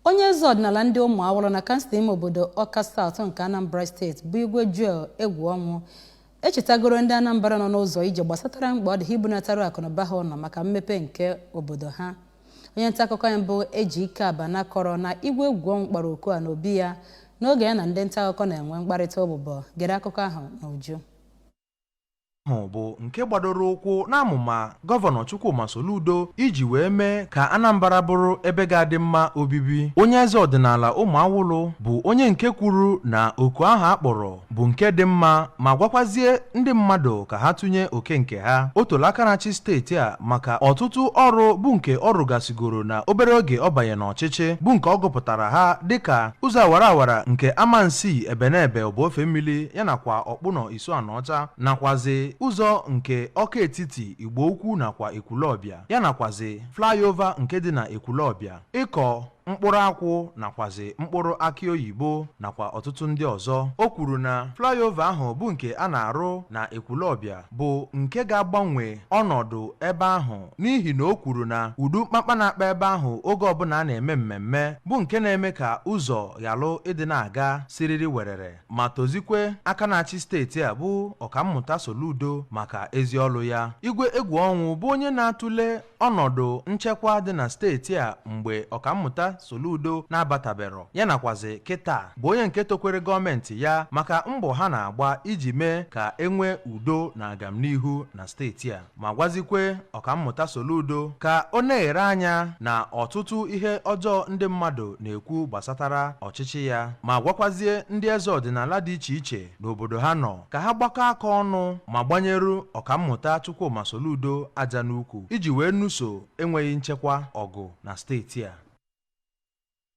Onye eze ọdịnala ndị ụmụ awụrụ na kansụl ime obodo Ọka South nke Anambra steeti bụ Igwe Joel Egwuọnwụ echetagoro ndị Anambra nọ n'ụzọ ije gbasatara mkpa ọ dị ibunatara akụnụba ha ụlọ maka mmepe nke obodo ha. Onye nta akụkọ ya bụ Ejike Abana kọrọ na Igwe Egwuọnwụ kpara oku a n'obi ya n'oge ya na ndị nta akụkọ na-enwe mkparịta ụbụbọ. Gere akụkọ ahụ n'uju. Bụ nke gbadoro ụkwụ n'amụma gọvanọ Chukwuma Soludo iji wee mee ka Anambra bụrụ ebe ga-adị mma obibi. Onye eze ọdịnala ụmụ awụlụ bụ onye nke kwuru na oku ahụ akpọrọ bụ nke dị mma ma gwakwazie ndị mmadụ ka ha tụnye oke nke ha. O toro aka na-achị steeti a maka ọtụtụ ọrụ bụ nke ọ rụgasigoro na obere oge ọ banye n'ọchịchị bụ nke ọ gụpụtara ha dịka ụzọ awara awara nke Amansi Ebenebe Obofe Mmiri ya nakwa Ọkpụnọ Isuanọcha nakwazi ụzọ nke Ọka Etiti Igbo Ukwu nakwa Ekwulọbịa ya nakwazi flyover nke dị na Ekwulọbịa, ịkọ mkpụrụ akwụ nakwazi mkpụrụ akị oyibo nakwa ọtụtụ ndị ọzọ. O kwuru na flyover ahụ bụ nke a na-arụ na Ekwulọbịa bụ nke ga-agbanwe ọnọdụ ebe ahụ n'ihi na o kwuru na udu mkpakpa na-akpa ebe ahụ oge ọbụla a na-eme mmemme bụ nke na-eme ka ụzọ ghalụ ịdị na-aga siriri werere ma tozikwe aka na-achị steeti a bụ Ọkammụta Soludo maka ezi ọlụ ya. Igwe Egwuọnwụ bụ onye na-atụle ọnọdụ nchekwa dị na steeti a mgbe Ọkammụta Soludo na-abatabero ya nakwazi kịta bụ onye nke tokwere gọọmenti ya maka mbọ ha na-agba iji mee ka enwee udo na agamnihu na steeti a ma gwazikwe Ọkammụta Soludo ka ọ na-eghere anya na ọtụtụ ihe ọjọọ ndị mmadụ na-ekwu gbasatara ọchịchị ya ma gwakwazie ndị eze ọdịnala dị iche iche n'obodo ha nọ ka ha gbakọ aka ọnụ ma gbanyeru Ọkammụta Chukwuma Soludo aja n'ukwu iji wee nuso enweghị nchekwa ọgụ na steeti a.